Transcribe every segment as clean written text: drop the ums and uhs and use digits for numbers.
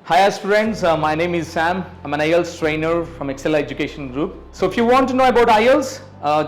Hi aspirants, my name is Sam. I'm an IELTS trainer from Excel Education Group. So if you want to know about IELTS,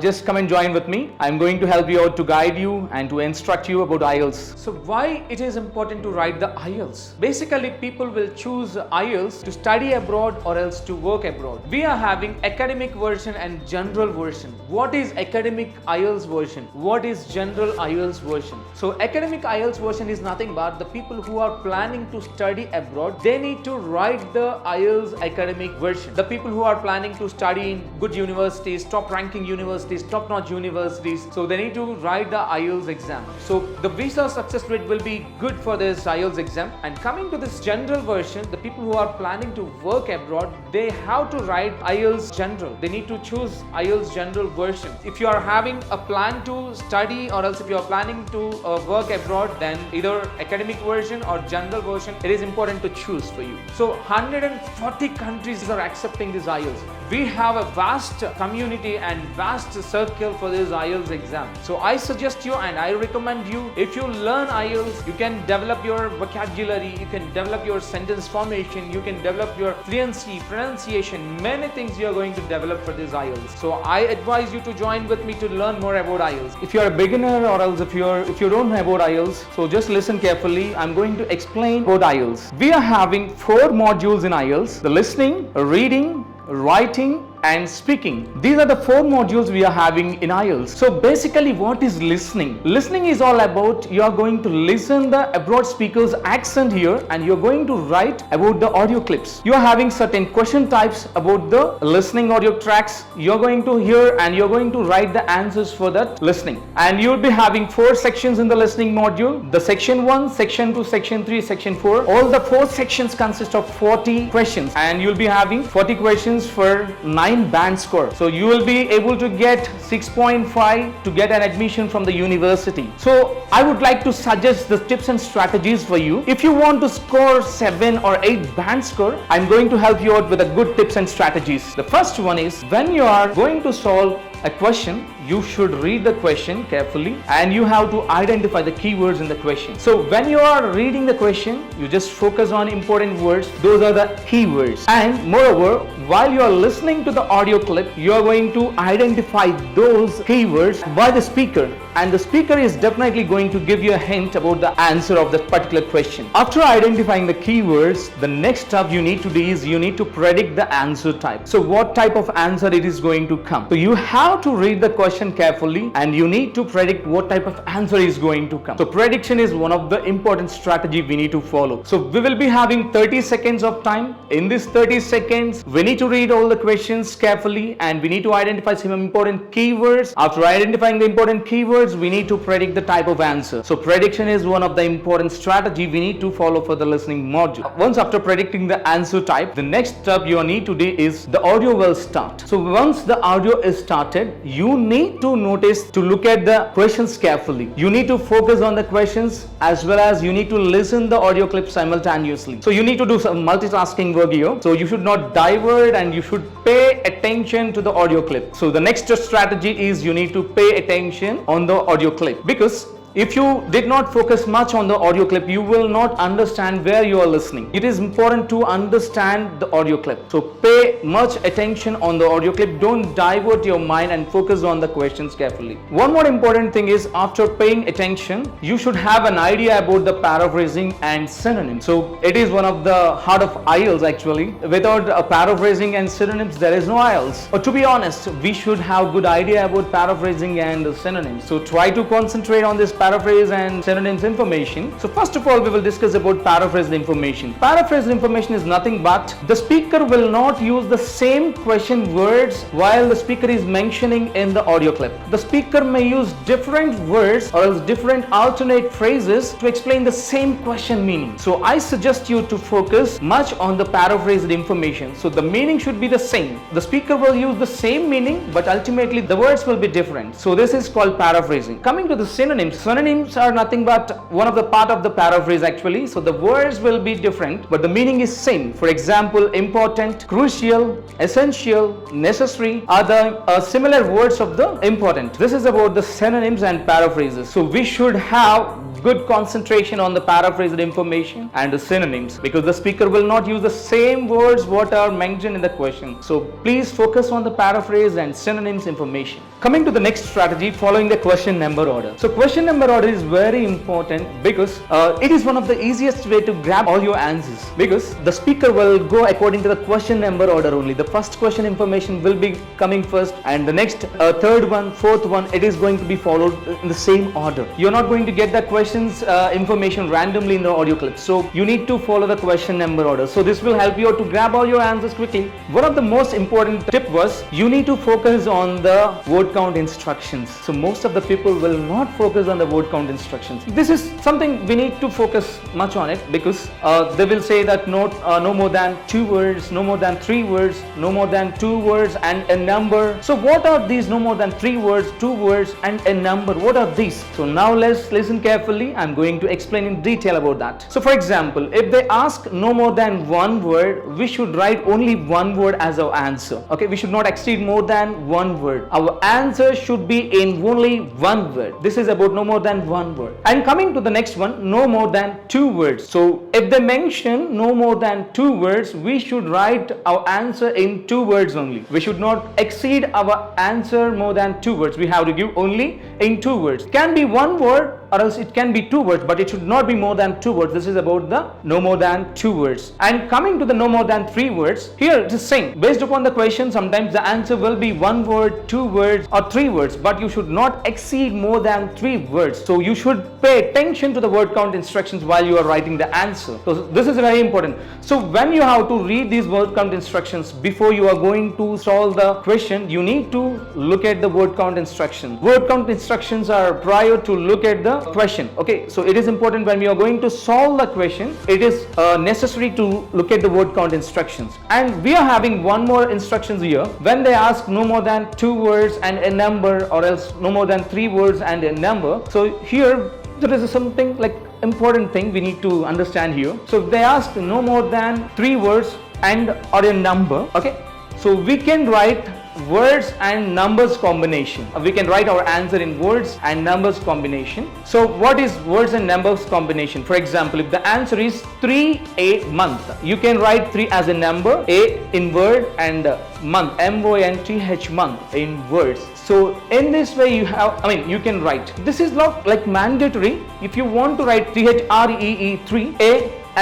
just come and join with me. I'm going to help you out to guide you and to instruct you about IELTS. So why it is important to write the IELTS? Basically, people will choose IELTS to study abroad or else to work abroad. We are having academic version and general version. What is academic IELTS version? What is general IELTS version? So academic IELTS version is nothing but the people who are planning to study abroad, they need to write the IELTS academic version. The people who are planning to study in good universities, top ranking universities, top-notch universities, so they need to write the IELTS exam. So the visa success rate will be good for this IELTS exam. And coming to this general version, the people who are planning to work abroad, they have to write IELTS general. They need to choose IELTS general version. If you are having a plan to study or else if you are planning to work abroad, then either academic version or general version, it is important to choose for you. So 140 countries are accepting this IELTS. We have a vast community and vast circle for this IELTS exam. So I suggest you and I recommend you, if you learn IELTS, you can develop your vocabulary, you can develop your sentence formation, you can develop your fluency, pronunciation, many things you are going to develop for this IELTS. So I advise you to join with me to learn more about IELTS. If you are a beginner or else if you don't know about IELTS, so just listen carefully. I'm going to explain about IELTS. We are having 4 modules in IELTS: the listening, reading, writing and speaking. These are the 4 modules we are having in IELTS. So basically, what is listening? Listening is all about you are going to listen the abroad speaker's accent here and you're going to write about the audio clips. You are having certain question types about the listening audio tracks. You're going to hear and you're going to write the answers for that listening. And you'll be having 4 sections in the listening module. The section 1, section 2, section 3, section 4. All the 4 sections consist of 40 questions and you'll be having 40 questions for 9 band score. So you will be able to get 6.5 to get an admission from the university. So I would like to suggest the tips and strategies for you. If you want to score 7 or 8 band score, I'm going to help you out with a good tips and strategies. The first one is, when you are going to solve a question, you should read the question carefully and you have to identify the keywords in the question. So when you are reading the question, you just focus on important words. Those are the keywords. And moreover, while you are listening to the audio clip, you are going to identify those keywords by the speaker, and the speaker is definitely going to give you a hint about the answer of that particular question. After identifying the keywords, the next step you need to do is you need to predict the answer type. So what type of answer it is going to come. So you have to read the question carefully and you need to predict what type of answer is going to come. So prediction is one of the important strategy we need to follow. So we will be having 30 seconds of time. In this 30 seconds, we need to read all the questions carefully and we need to identify some important keywords. After identifying the important keywords, we need to predict the type of answer. So prediction is one of the important strategy we need to follow for the listening module. Once after predicting the answer type, the next step you need to do is the audio will start. So once the audio is started, you need to notice to look at the questions carefully. You need to focus on the questions as well as you need to listen the audio clip simultaneously. So you need to do some multitasking work here. So you should not divert and you should pay attention to the audio clip. So the next strategy is you need to pay attention on the audio clip, because if you did not focus much on the audio clip, you will not understand where you are listening. It is important to understand the audio clip. So pay much attention on the audio clip. Don't divert your mind and focus on the questions carefully. One more important thing is, after paying attention, you should have an idea about the paraphrasing and synonyms. So it is one of the heart of IELTS actually. Without a paraphrasing and synonyms, there is no IELTS. But to be honest, we should have good idea about paraphrasing and synonyms. So try to concentrate on this paraphrase and synonyms information. So first of all, we will discuss about paraphrased information. Paraphrased information is nothing but the speaker will not use the same question words while the speaker is mentioning in the audio clip. The speaker may use different words or else different alternate phrases to explain the same question meaning. So I suggest you to focus much on the paraphrased information. So the meaning should be the same. The speaker will use the same meaning, but ultimately the words will be different. So this is called paraphrasing. Coming to the synonyms, synonyms are nothing but one of the part of the paraphrase actually. So the words will be different but the meaning is same. For example, important, crucial, essential, necessary are the similar words of the important. This is about the synonyms and paraphrases. So we should have good concentration on the paraphrased information and the synonyms, because the speaker will not use the same words what are mentioned in the question. So please focus on the paraphrase and synonyms information. Coming to the next strategy, following the question number order. So question number order is very important because it is one of the easiest way to grab all your answers, because the speaker will go according to the question number order only. The first question information will be coming first, and the next third one, fourth one, it is going to be followed in the same order. You're not going to get the questions information randomly in the audio clip. So you need to follow the question number order. So this will help you out to grab all your answers quickly. One of the most important tip was you need to focus on the word count instructions. So most of the people will not focus on the word count instructions. This is something we need to focus much on it, because they will say that no more than 2 words, no more than 3 words, no more than 2 words and a number. So what are these no more than 3 words, 2 words and a number? What are these? So now let's listen carefully. I'm going to explain in detail about that. So for example, if they ask no more than 1 word, we should write only 1 word as our answer. Okay, we should not exceed more than 1 word. Our answer should be in only 1 word. This is about no more than 1 word. And coming to the next one, no more than 2 words. So if they mention no more than 2 words, we should write our answer in 2 words only. We should not exceed our answer more than 2 words. We have to give only in 2 words. It can be 1 word or else it can be 2 words, but it should not be more than 2 words. This is about the no more than 2 words. And coming to the no more than 3 words, here it is saying based upon the question, sometimes the answer will be 1 word, 2 words or 3 words, but you should not exceed more than 3 words. So you should pay attention to the word count instructions while you are writing the answer. So this is very important. So when you have to read these word count instructions before you are going to solve the question, you need to look at the word count instructions. Word count instructions are prior to look at the question. Okay, so it is important when we are going to solve the question, it is necessary to look at the word count instructions. And we are having one more instructions here. When they ask no more than 2 words and a number, or else no more than 3 words and a number, so here there is something like important thing we need to understand here. So if they ask no more than 3 words and or a number, okay, so we can write words and numbers combination. We can write our answer in words and numbers combination. So what is words and numbers combination? For example, if the answer is 3 a month, you can write 3 as a number, a in word, and month, month, month in words. So in this way you have, you can write. This is not like mandatory. If you want to write 3 a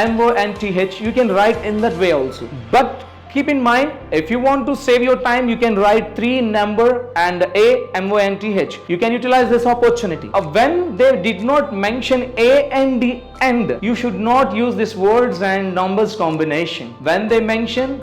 month, you can write in that way also. But keep in mind, if you want to save your time, you can write 3 number and a month. You can utilize this opportunity. When they did not mention a and the end, you should not use this words and numbers combination. When they mention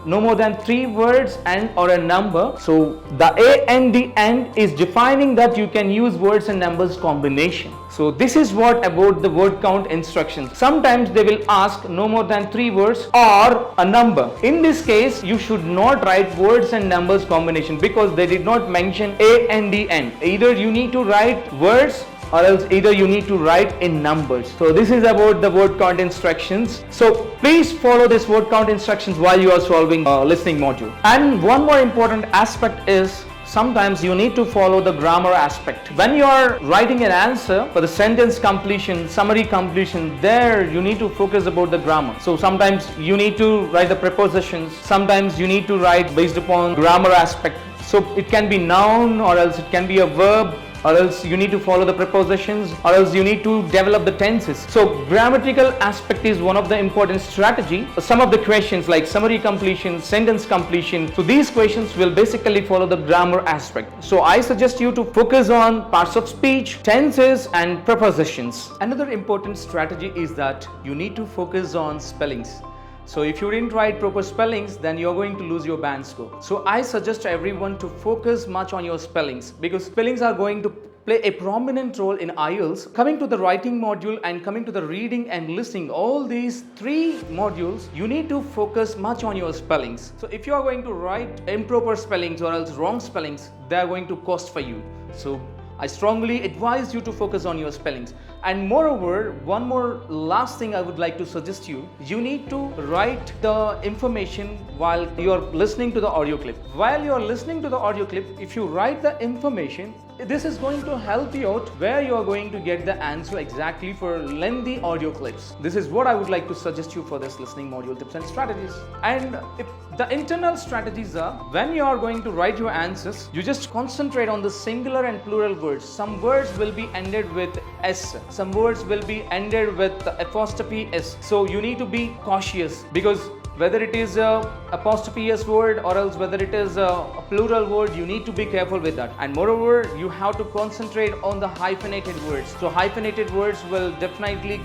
no more than 3 words and or a number, so the a and the end is defining that you can use words and numbers combination. So this is what about the word count instructions. Sometimes they will ask no more than 3 words or a number. In this case, you should not write words and numbers combination because they did not mention a and the end. Either you need to write words or else either you need to write in numbers. So this is about the word count instructions. So please follow this word count instructions while you are solving listening module. And one more important aspect is sometimes you need to follow the grammar aspect. When you are writing an answer for the sentence completion, summary completion, there you need to focus about the grammar. So sometimes you need to write the prepositions, sometimes you need to write based upon grammar aspect. So it can be noun or else it can be a verb, or else you need to follow the prepositions, or else you need to develop the tenses. So grammatical aspect is one of the important strategy. Some of the questions like summary completion, sentence completion, so these questions will basically follow the grammar aspect. So I suggest you to focus on parts of speech, tenses and prepositions. Another important strategy is that you need to focus on spellings. So if you didn't write proper spellings, then you're going to lose your band score. So I suggest everyone to focus much on your spellings, because spellings are going to play a prominent role in IELTS. Coming to the writing module and coming to the reading and listening, all these 3 modules, you need to focus much on your spellings. So if you are going to write improper spellings or else wrong spellings, they are going to cost for you. So I strongly advise you to focus on your spellings. And moreover, one more last thing I would like to suggest you need to write the information while you are listening to the audio clip. While you are listening to the audio clip, if you write the information, this is going to help you out where you are going to get the answer exactly for lengthy audio clips. This is what I would like to suggest you for this listening module tips and strategies. And if the internal strategies are, when you are going to write your answers, you just concentrate on the singular and plural words. Some words will be ended with S, some words will be ended with apostrophe S. So you need to be cautious, because whether it is a apostrophe S word or else whether it is a plural word, you need to be careful with that. And moreover, you have to concentrate on the hyphenated words. So hyphenated words will definitely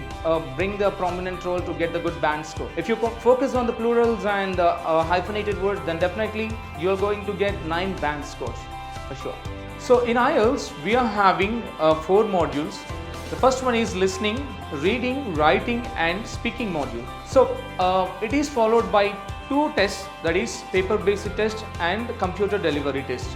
bring the prominent role to get the good band score. If you focus on the plurals and hyphenated words, then definitely you are going to get 9 band scores for sure. So in IELTS, we are having 4 modules. The first one is listening, reading, writing and speaking module. So it is followed by 2 tests, that is paper-based test and computer delivery test.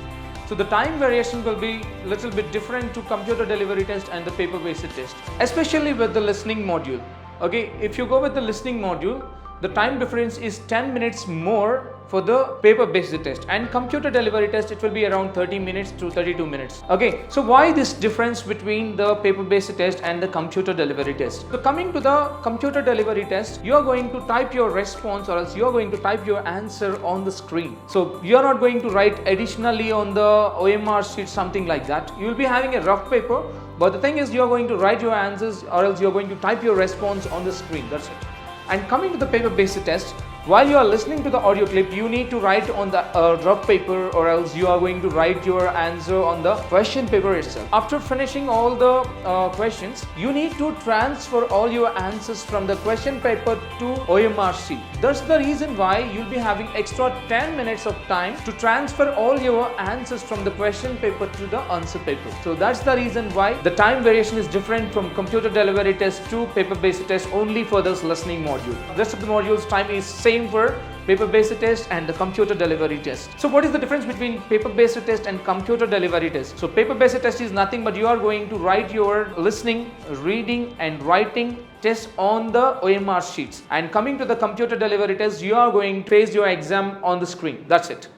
So the time variation will be little bit different to computer delivery test and the paper-based test, especially with the listening module. Okay, if you go with the listening module, the time difference is 10 minutes more for the paper-based test, and computer delivery test it will be around 30 minutes to 32 minutes. Okay, so why this difference between the paper-based test and the computer delivery test? So coming to the computer delivery test, you are going to type your response or else you are going to type your answer on the screen. So you are not going to write additionally on the OMR sheet, something like that. You will be having a rough paper, but the thing is you are going to write your answers or else you are going to type your response on the screen. That's it. And coming to the paper-based test, while you are listening to the audio clip, you need to write on the rough paper or else you are going to write your answer on the question paper itself. After finishing all the questions, you need to transfer all your answers from the question paper to OMR sheet. That's the reason why you'll be having extra 10 minutes of time to transfer all your answers from the question paper to the answer paper. So that's the reason why the time variation is different from computer delivery test to paper-based test only for this listening module. The rest of the modules time is same for paper-based test and the computer delivery test. So what is the difference between paper-based test and computer delivery test? So paper-based test is nothing but you are going to write your listening, reading and writing test on the OMR sheets, and coming to the computer delivery test, you are going to face your exam on the screen. That's it.